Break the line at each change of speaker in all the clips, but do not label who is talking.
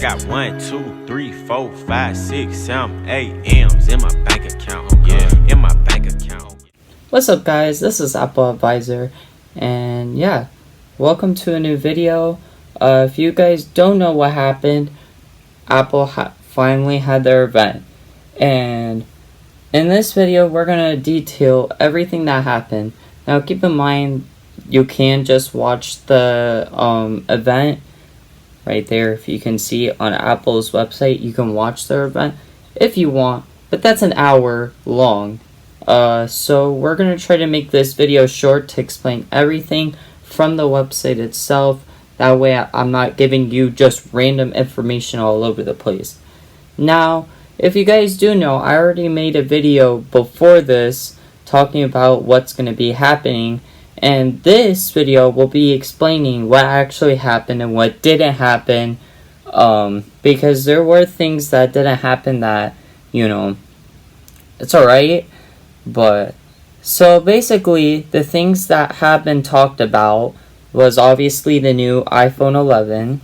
Got 1, 2, 3, 4, 5, 6, 7, 8 M's in my bank account. Yeah, in my bank account.
What's up, guys? This is Apple Advisor, and yeah, welcome to a new video. If you guys don't know what happened, Apple finally had their event, and in this video we're gonna detail everything that happened. Now keep in mind, you can just watch the event right there. If you can see on Apple's website, you can watch their event if you want, but that's an hour long. So we're gonna try to make this video short to explain everything from the website itself. That way I'm not giving you just random information all over the place. Now, if you guys do know, I already made a video before this talking about what's going to be happening, and this video will be explaining what actually happened and what didn't happen, because there were things that didn't happen that, it's alright, but so basically the things that have been talked about was obviously the new iPhone 11.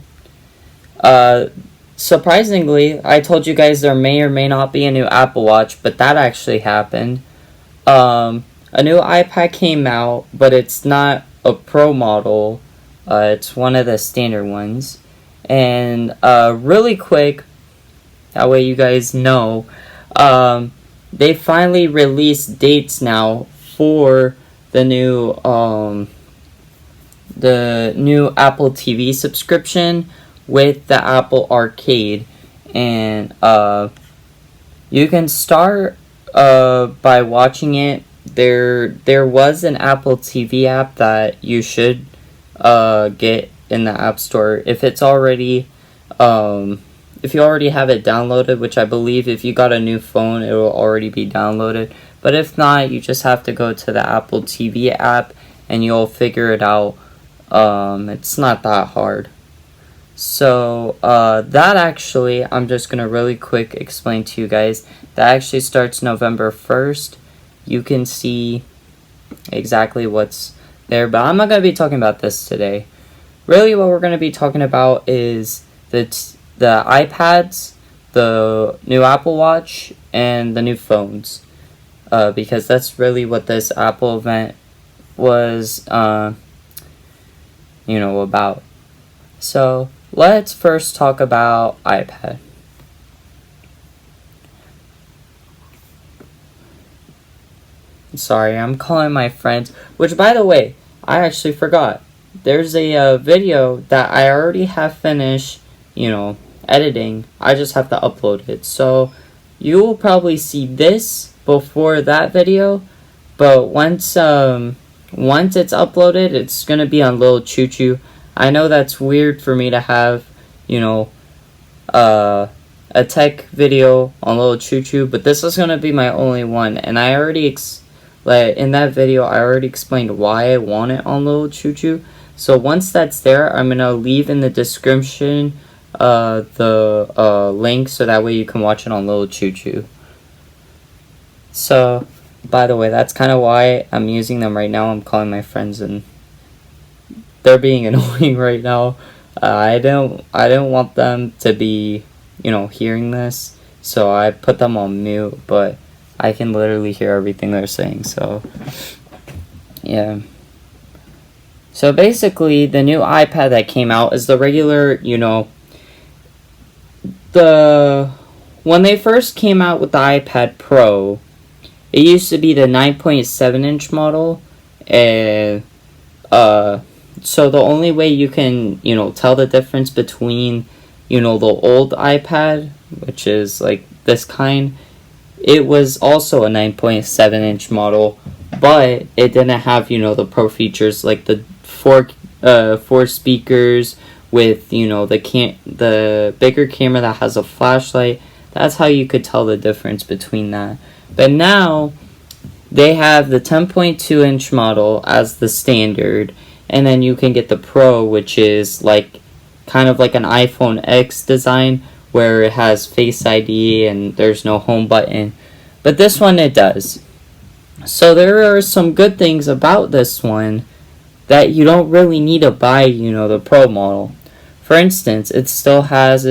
Surprisingly, I told you guys there may or may not be a new Apple Watch, but that actually happened. A new iPad came out, but it's not a Pro model. It's one of the standard ones. And really quick, that way you guys know, they finally released dates now for the new Apple TV subscription with the Apple Arcade, and you can start by watching it. There was an Apple TV app that you should get in the App Store if it's already if you already have it downloaded, which I believe if you got a new phone it will already be downloaded, but if not, you just have to go to the Apple TV app and you'll figure it out. It's not that hard. So that actually, I'm just gonna really quick explain to you guys, that actually starts November 1st. You can see exactly what's there, but I'm not gonna be talking about this today. Really what we're gonna be talking about is the iPads, the new Apple Watch, and the new phones, because that's really what this Apple event was about. So let's first talk about iPad. Sorry, I'm calling my friends, which, by the way, I actually forgot. There's a video that I already have finished, editing. I just have to upload it. So you will probably see this before that video, but once it's uploaded, it's gonna be on Lil Choo Choo. I know that's weird for me to have, a tech video on Lil Choo Choo, but this is gonna be my only one, and I already in that video I already explained why I want it on Lil Choo Choo. So once that's there, I'm gonna leave in the description the link, so that way you can watch it on Lil Choo Choo. So, by the way, that's kind of why I'm using them right now. I'm calling my friends and they're being annoying right now. I don't want them to be, hearing this, so I put them on mute, but I can literally hear everything they're saying, so yeah. So basically, the new iPad that came out is the regular, when they first came out with the iPad Pro, it used to be the 9.7-inch model, and so the only way you can, tell the difference between, the old iPad, which is like this kind, it was also a 9.7-inch model, but it didn't have, the pro features like the four speakers with, the bigger camera that has a flashlight. That's how you could tell the difference between that. But now they have the 10.2-inch model as the standard, and then you can get the Pro, which is like kind of like an iPhone X design, where it has Face ID and there's no home button. But this one, it does. So there are some good things about this one that you don't really need to buy, the Pro model. For instance, it still has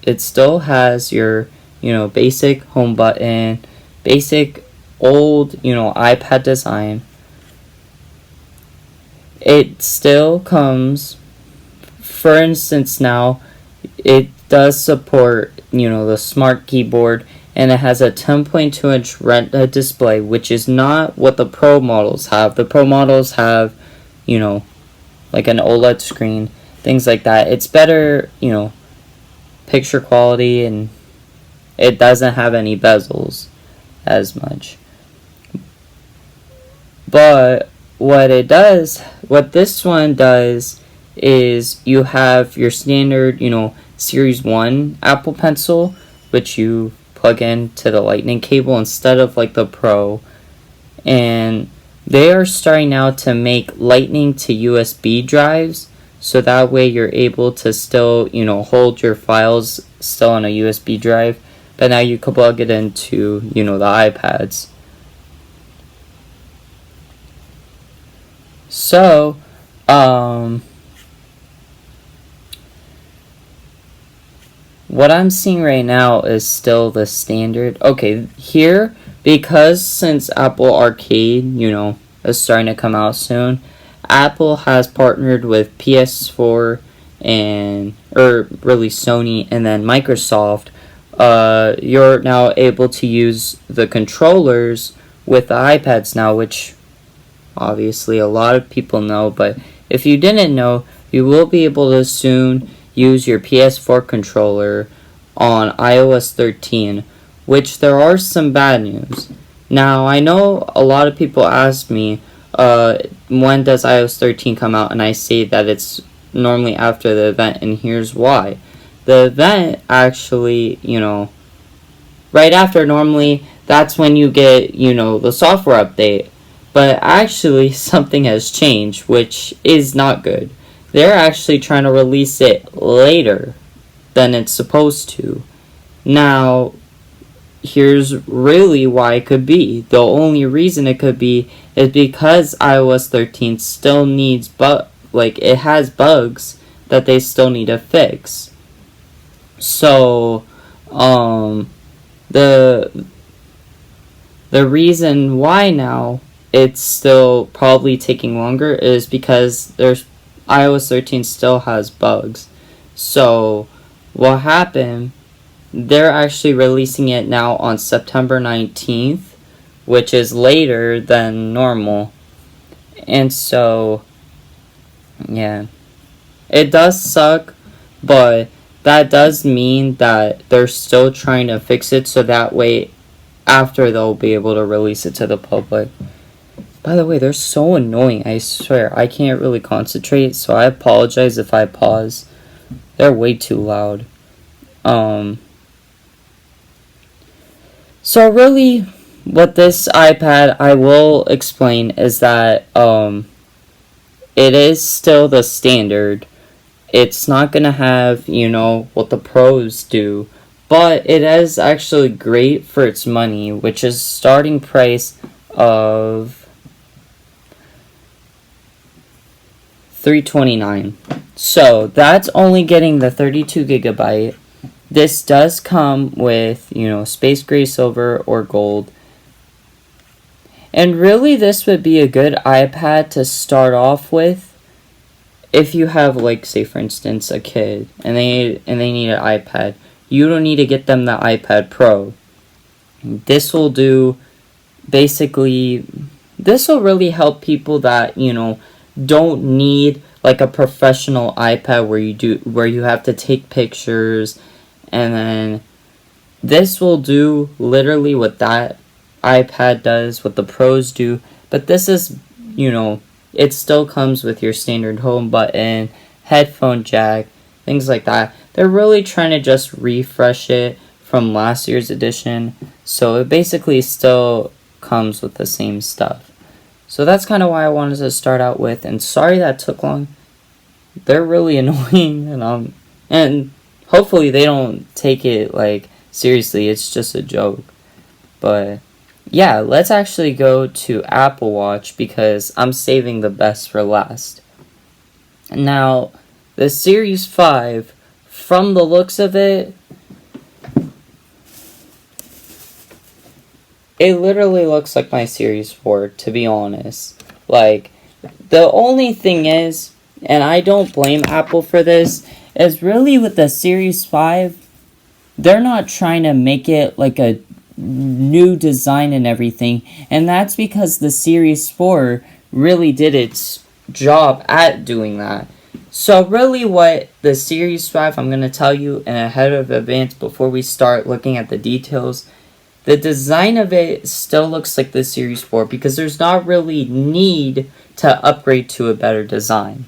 it still has your, basic home button, basic old, iPad design. It still comes, for instance, now it does support, the smart keyboard, and it has a 10.2-inch Retina display, which is not what the Pro models have. The Pro models have, like an OLED screen, things like that. It's better, picture quality, and it doesn't have any bezels as much. But what this one does is you have your standard, Series 1 Apple Pencil, which you plug into the lightning cable instead of like the Pro. And they are starting now to make lightning to USB drives, so that way you're able to still, hold your files still on a USB drive, but now you can plug it into, the iPads. So, what I'm seeing right now is still the standard. Okay, here, because since Apple Arcade, is starting to come out soon, Apple has partnered with PS4 or really Sony, and then Microsoft. You're now able to use the controllers with the iPads now, which obviously a lot of people know, but if you didn't know, you will be able to soon use your PS4 controller on iOS 13, which there are some bad news. Now, I know a lot of people ask me, when does iOS 13 come out, and I say that it's normally after the event, and here's why. The event actually, right after, normally, that's when you get, the software update. But actually, something has changed, which is not good. They're actually trying to release it later than it's supposed to. Now, here's really why it could be. The only reason it could be is because iOS 13 still needs it has bugs that they still need to fix. So, the reason why now it's still probably taking longer is because iOS 13 still has bugs. So, what happened, they're actually releasing it now on September 19th, which is later than normal. And so, yeah. It does suck, but that does mean that they're still trying to fix it, so that way after they'll be able to release it to the public. By the way, they're so annoying, I swear. I can't really concentrate, so I apologize if I pause. They're way too loud. So really, what this iPad, I will explain, is that it is still the standard. It's not going to have, what the Pros do, but it is actually great for its money, which is starting price of $329. So that's only getting the 32 gigabyte. This does come with, space gray, silver, or gold. And really, this would be a good iPad to start off with if you have, say for instance, a kid and they need an iPad. You don't need to get them the iPad Pro. This will do, basically, this will really help people that, don't need a professional iPad where you have to take pictures, and then this will do literally what that iPad does, what the Pros do, but this is, it still comes with your standard home button, headphone jack, things like that. They're really trying to just refresh it from last year's edition, so it basically still comes with the same stuff. So that's kind of why I wanted to start out with, and sorry that took long. They're really annoying, and hopefully they don't take it seriously. It's just a joke. But yeah, let's actually go to Apple Watch because I'm saving the best for last. Now, the Series 5, from the looks of it, it literally looks like my Series 4, to be honest. Like, the only thing is, and I don't blame Apple for this, is really with the Series 5, they're not trying to make it like a new design and everything, and that's because the Series 4 really did its job at doing that. So really what the Series 5, I'm going to tell you in ahead of advance before we start looking at the details, the design of it still looks like the Series 4 because there's not really need to upgrade to a better design.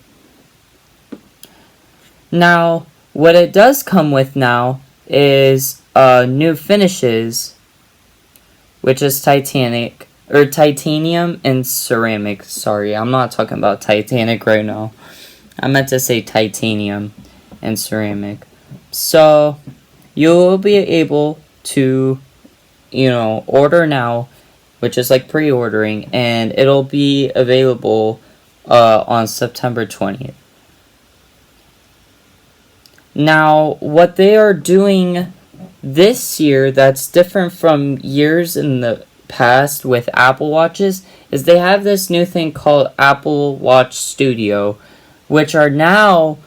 Now, what it does come with now is new finishes, which is titanium and ceramic. Sorry, I'm not talking about Titanic right now. I meant to say titanium and ceramic. So, you'll be able to, order now, which is like pre-ordering, and it'll be available on September 20th. Now, what they are doing this year that's different from years in the past with Apple Watches is they have this new thing called Apple Watch Studio, which are now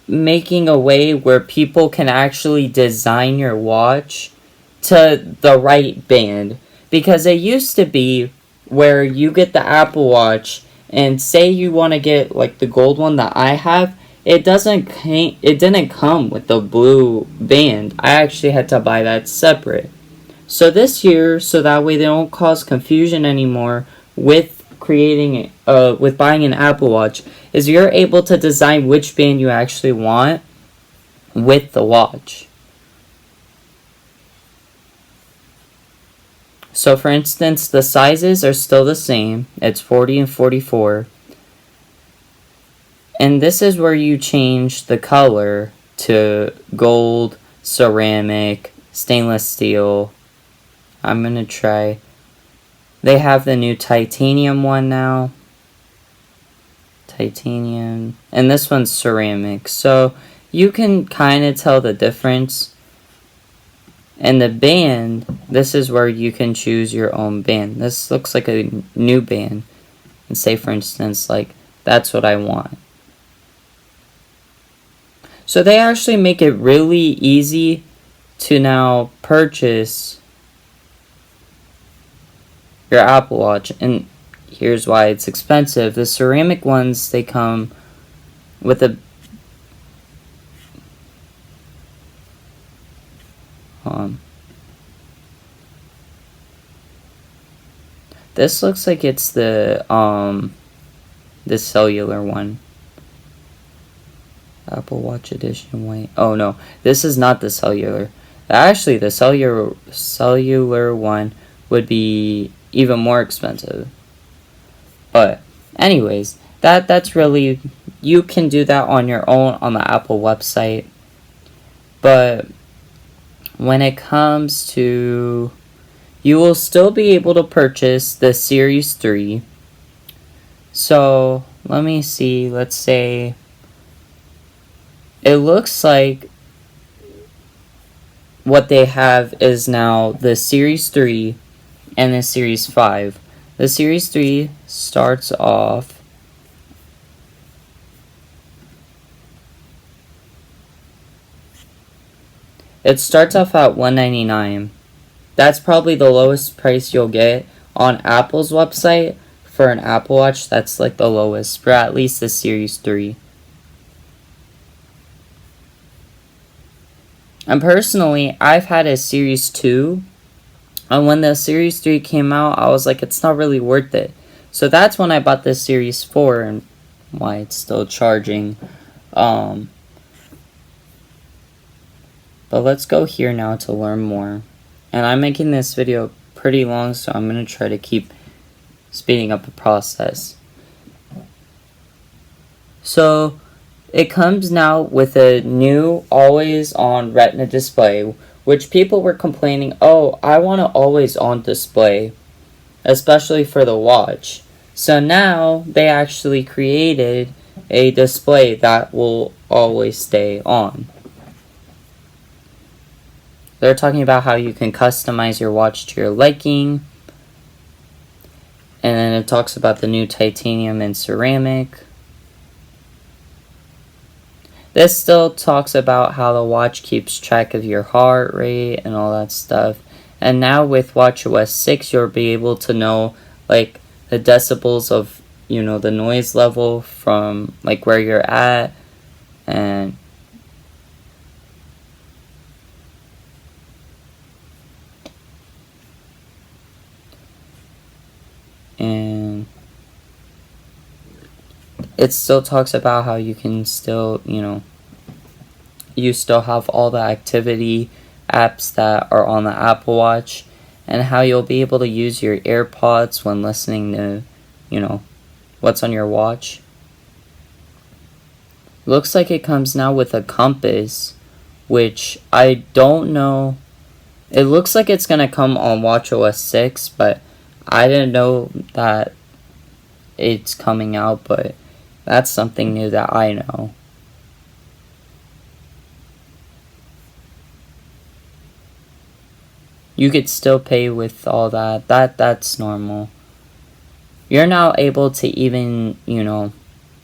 making a way where people can actually design your watch to the right band. Because it used to be where you get the Apple Watch and say you want to get like the gold one that I have, it didn't come with the blue band. I actually had to buy that separate. So this year, so that way they don't cause confusion anymore with with buying an Apple Watch, is you're able to design which band you actually want with the watch. So for instance, the sizes are still the same. It's 40 and 44. And this is where you change the color to gold, ceramic, stainless steel. I'm going to try. They have the new titanium one now. Titanium. And this one's ceramic. So you can kind of tell the difference. And the band, this is where you can choose your own band. This looks like a new band. And say, for instance, like, that's what I want. So they actually make it really easy to now purchase your Apple Watch. And here's why it's expensive. The ceramic ones, they come with a... This looks like it's the cellular one. Apple Watch Edition white. Oh no, this is not the cellular. Actually, the cellular one would be even more expensive. But anyways, that's really, you can do that on your own on the Apple website. But when it comes to, you will still be able to purchase the Series 3. So let me see, let's say it looks like what they have is now the Series 3 and the Series 5. The Series 3 starts off at $199. That's probably the lowest price you'll get on Apple's website for an Apple Watch. That's like the lowest for at least the Series 3. And personally, I've had a Series 2, and when the Series 3 came out, I was like, it's not really worth it. So that's when I bought the Series 4, and why it's still charging. But let's go here now to learn more. And I'm making this video pretty long, so I'm going to try to keep speeding up the process. So it comes now with a new always-on Retina display, which people were complaining, oh, I want an always-on display, especially for the watch. So now they actually created a display that will always stay on. they're talking about how you can customize your watch to your liking. And then it talks about the new titanium and ceramic. This still talks about how the watch keeps track of your heart rate and all that stuff. And now with watchOS 6, you'll be able to know like the decibels of, you know, the noise level from like where you're at. And it still talks about how you can still, you know, you still have all the activity apps that are on the Apple Watch, and how you'll be able to use your AirPods when listening to, you know, what's on your watch. Looks like it comes now with a compass, which I don't know. It looks like it's gonna come on watchOS 6, but I didn't know that it's coming out, but that's something new that I know. You could still pay with all that. That's normal. You're now able to even, you know,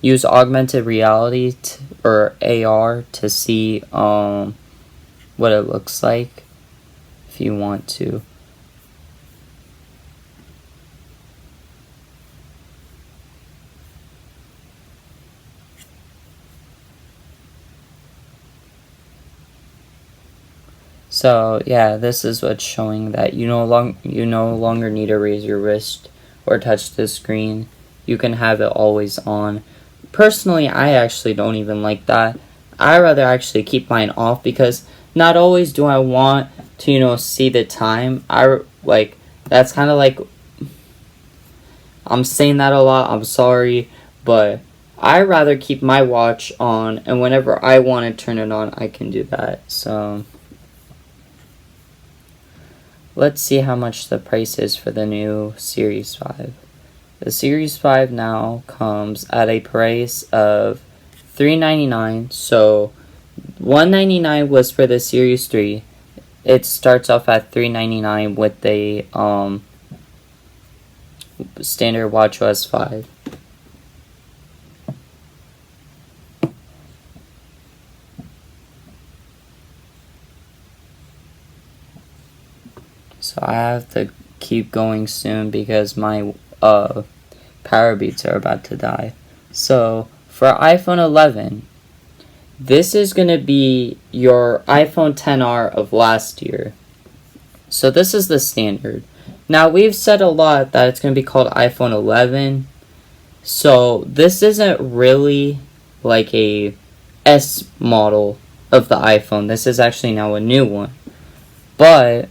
use augmented reality or AR to see what it looks like if you want to. So yeah, this is what's showing that you no longer need to raise your wrist or touch the screen. You can have it always on. Personally, I actually don't even like that. I rather actually keep mine off, because not always do I want to, you know, see the time. That's kind of like, I'm saying that a lot, I'm sorry, but I rather keep my watch on, and whenever I want to turn it on, I can do that. So let's see how much the price is for the new Series 5. The Series 5 now comes at a price of $399. So $199 was for the Series 3. It starts off at $399 with the standard watchOS 5. So I have to keep going soon because my power beats are about to die. So for iPhone 11, this is going to be your iPhone XR of last year. So this is the standard. Now we've said a lot that it's going to be called iPhone 11. So this isn't really like a S model of the iPhone. This is actually now a new one. But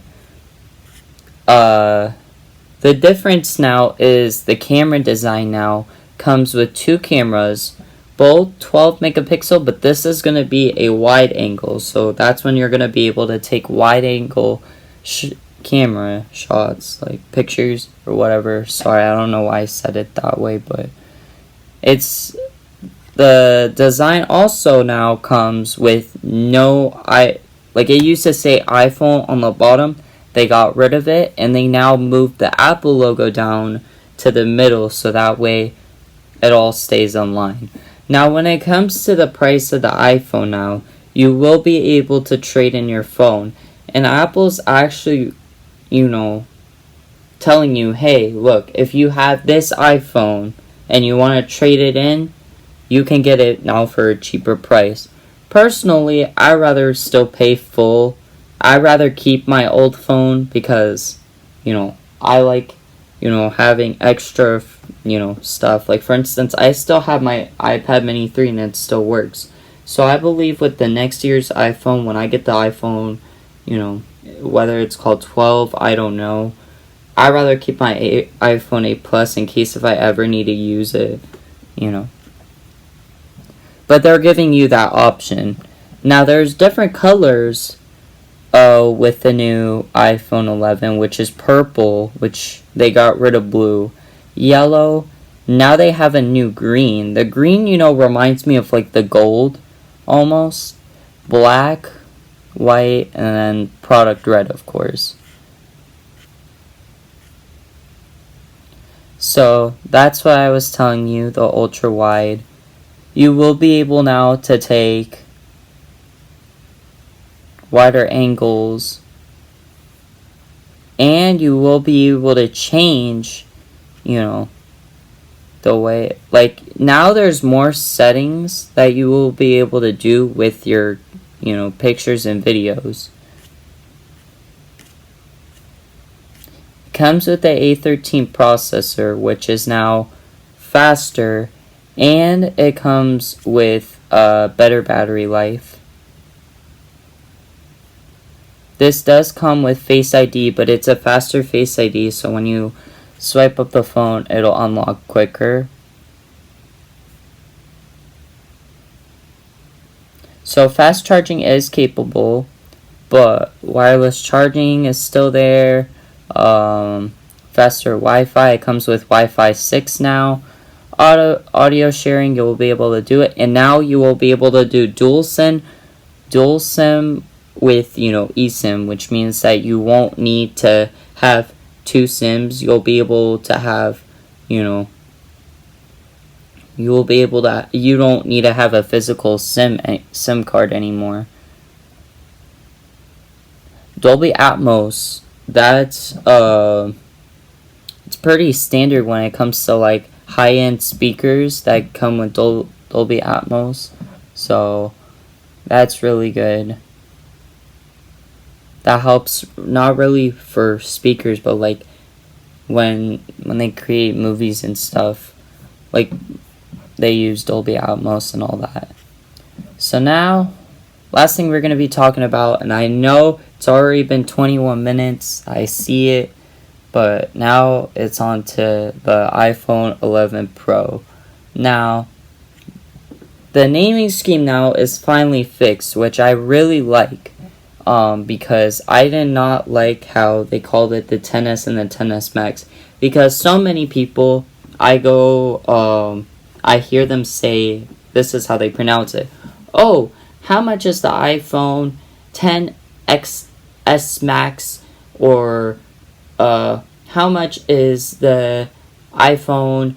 the difference now is the camera design now comes with two cameras, both 12 megapixel, but this is going to be a wide angle. So that's when you're going to be able to take wide angle camera shots, like pictures or whatever. Sorry, I don't know why I said it that way, but it's the design also now comes with like it used to say iPhone on the bottom. They got rid of it, and they now moved the Apple logo down to the middle, so that way it all stays in line. Now, when it comes to the price of the iPhone now, you will be able to trade in your phone. And Apple's actually, you know, telling you, hey, look, if you have this iPhone and you want to trade it in, you can get it now for a cheaper price. Personally, I'd rather still pay full. I'd rather keep my old phone because, you know, I like, you know, having extra, you know, stuff. Like, for instance, I still have my iPad mini 3 and it still works. So I believe with the next year's iPhone, when I get the iPhone, you know, whether it's called 12, I don't know. I'd rather keep my iPhone 8 Plus in case if I ever need to use it, you know. But they're giving you that option. Now, there's different colors with the new iPhone 11, which is purple, which they got rid of blue, yellow. Now they have a new green. The green, you know, reminds me of like the gold almost. Black, white, and then product red, of course. So that's what I was telling you, the ultra wide. You will be able now to take wider angles, and you will be able to change, the way, like, now there's more settings that you will be able to do with your, pictures and videos. It comes with the A13 processor, which is now faster, and it comes with a better battery life. This does come with Face ID, but it's a faster Face ID, so when you swipe up the phone, it'll unlock quicker. So fast charging is capable, but wireless charging is still there. Faster Wi-Fi, it comes with Wi-Fi 6 now. Audio sharing, you will be able to do it, and now you will be able to do dual SIM with eSIM, which means that you won't need to have two SIMs. You'll be able to have you don't need to have a physical SIM card anymore. Dolby Atmos, that's it's pretty standard when it comes to like high-end speakers that come with Dolby Atmos, so that's really good. That helps not really for speakers, but like when they create movies and stuff, like they use Dolby Atmos and all that. So now, last thing we're going to be talking about, and I know it's already been 21 minutes, I see it, but now it's on to the iPhone 11 Pro. Now, the naming scheme now is finally fixed, which I really like. Because I did not like how they called it the XS and the XS Max, because so many people, I hear them say, this is how they pronounce it, oh, how much is the iPhone XS Max, or how much is the iPhone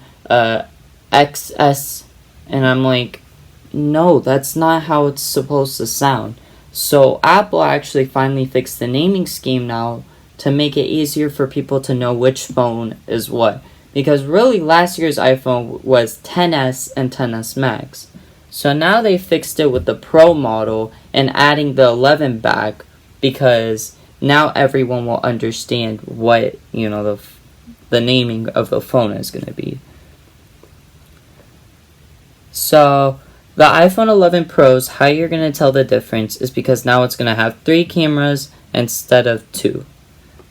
XS, and I'm like, no, that's not how it's supposed to sound. So Apple actually finally fixed the naming scheme now to make it easier for people to know which phone is what. Because really last year's iPhone was XS and XS Max. So now they fixed it with the Pro model and adding the 11 back, because now everyone will understand what, the naming of the phone is going to be. So the iPhone 11 Pro's, how you're going to tell the difference is because now it's going to have 3 cameras instead of 2.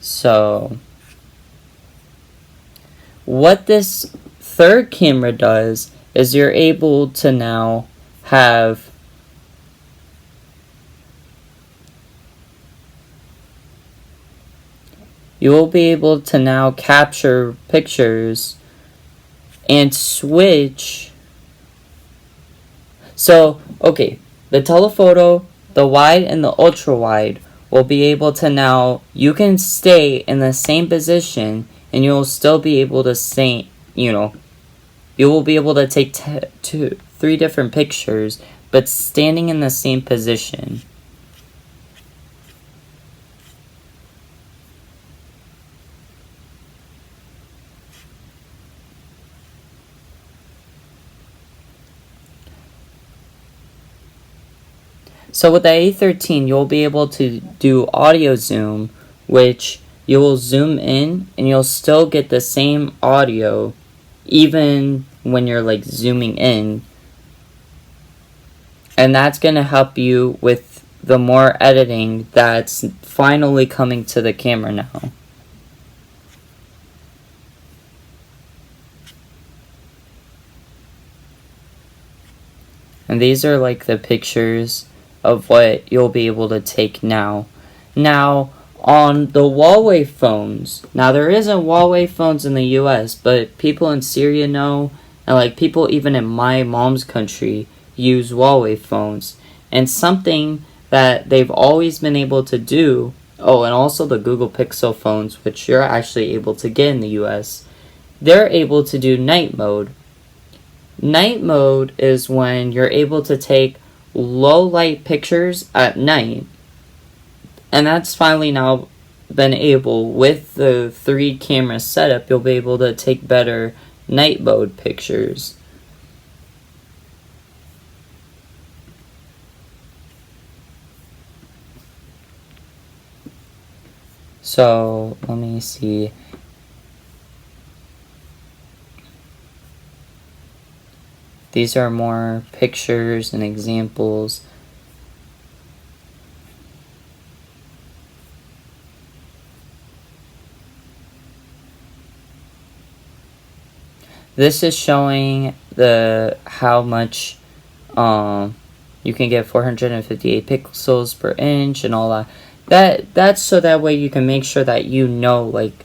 So what this third camera does is you're able to now have you will be able to now capture pictures and switch. So, okay, the telephoto, the wide, and the ultra wide will be able to now, you can stay in the same position and you'll still be able to stay, you will be able to take 3 different pictures, but standing in the same position. So with the A13, you'll be able to do audio zoom, which you will zoom in and you'll still get the same audio even when you're like zooming in. And that's going to help you with the more editing that's finally coming to the camera now. And these are like the pictures of what you'll be able to take now. Now, on the Huawei phones, now there isn't Huawei phones in the US, but people in Syria know, and like people even in my mom's country use Huawei phones. And something that they've always been able to do. Oh, and also the Google Pixel phones, which you're actually able to get in the US, they're able to do night mode. Night mode is when you're able to take low light pictures at night. And that's finally now been able, with the 3 camera setup, you'll be able to take better night mode pictures. So, let me see. These are more pictures and examples. This is showing how much you can get 458 pixels per inch and all that. That's so that way you can make sure that you know, like,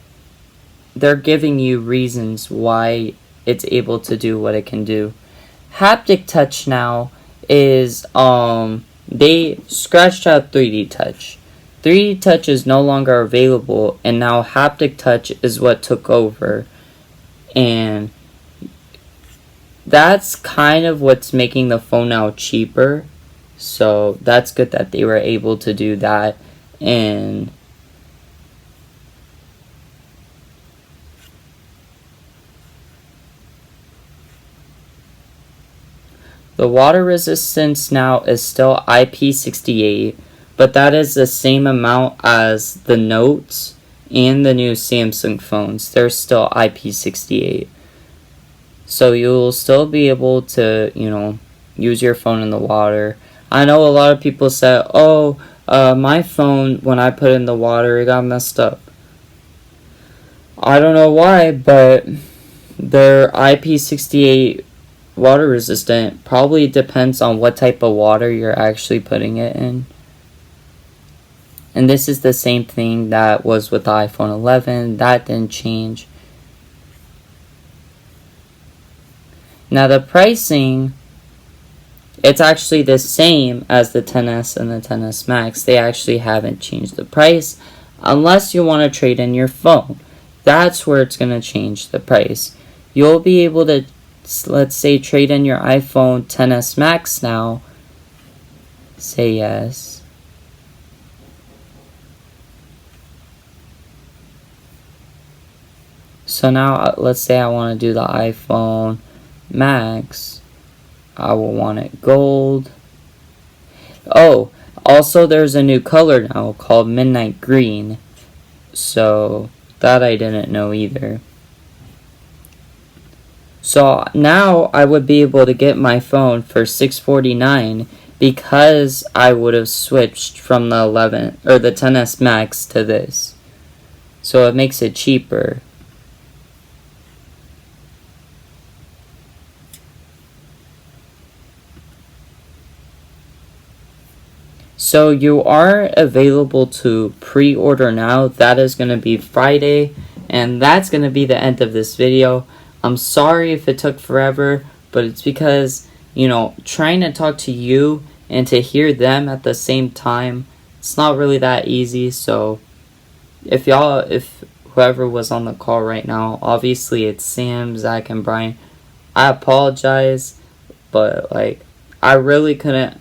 they're giving you reasons why it's able to do what it can do. Haptic touch now is they scratched out 3D touch. 3D touch is no longer available, and now haptic touch is what took over. And that's kind of what's making the phone now cheaper. So that's good that they were able to do that. And the water resistance now is still IP68, but that is the same amount as the Notes and the new Samsung phones. They're still IP68. So you'll still be able to, use your phone in the water. I know a lot of people said, oh, my phone, when I put it in the water, it got messed up. I don't know why, but they're IP68 water resistant. Probably depends on what type of water you're actually putting it in. And this is the same thing that was with the iPhone 11. That didn't change. Now the pricing, it's actually the same as the XS and the XS Max. They actually haven't changed the price unless you want to trade in your phone. That's where it's going to change the price. You'll be able to, let's say, trade in your iPhone XS Max now. Say yes. So now let's say I want to do the iPhone Max. I will want it gold. Oh, also there's a new color now called Midnight Green. So that I didn't know either. So now I would be able to get my phone for $649 because I would have switched from the 11 or the XS Max to this. So it makes it cheaper. So you are available to pre-order now. That is going to be Friday, and that's going to be the end of this video. I'm sorry if it took forever, but it's because, trying to talk to you and to hear them at the same time, it's not really that easy. So if whoever was on the call right now, obviously it's Sam, Zach, and Brian, I apologize, but I really couldn't,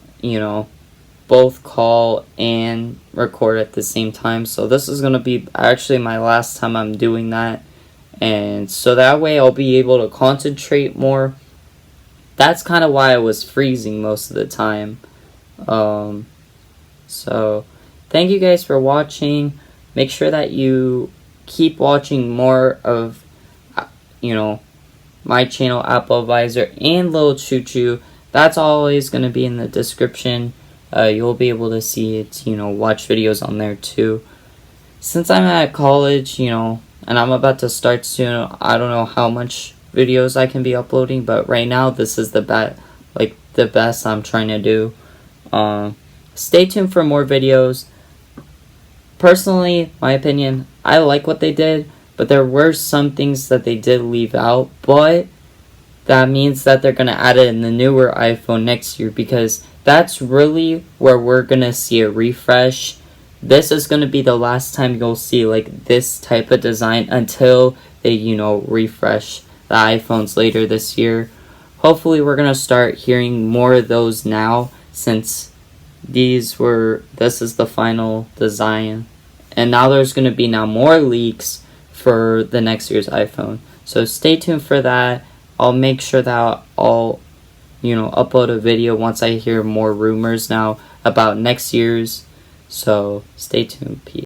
both call and record at the same time. So this is going to be actually my last time I'm doing that. And so that way I'll be able to concentrate more. That's kind of why I was freezing most of the time. So thank you guys for watching. Make sure that you keep watching more of, my channel, Apple Advisor, and Little Choo Choo. That's always going to be in the description. You'll be able to see it, watch videos on there too. Since I'm at college, and I'm about to start soon, I don't know how much videos I can be uploading, but right now this is the best I'm trying to do. Stay tuned for more videos. Personally, my opinion, I like what they did, but there were some things that they did leave out, but that means that they're going to add it in the newer iPhone next year, because that's really where we're gonna see a refresh. This is gonna be the last time you'll see like this type of design until they, refresh the iPhones later this year. Hopefully we're gonna start hearing more of those now, since this is the final design. And now there's gonna be now more leaks for the next year's iPhone. So stay tuned for that. I'll make sure that I'll upload a video once I hear more rumors now about next year's. So stay tuned. Peace.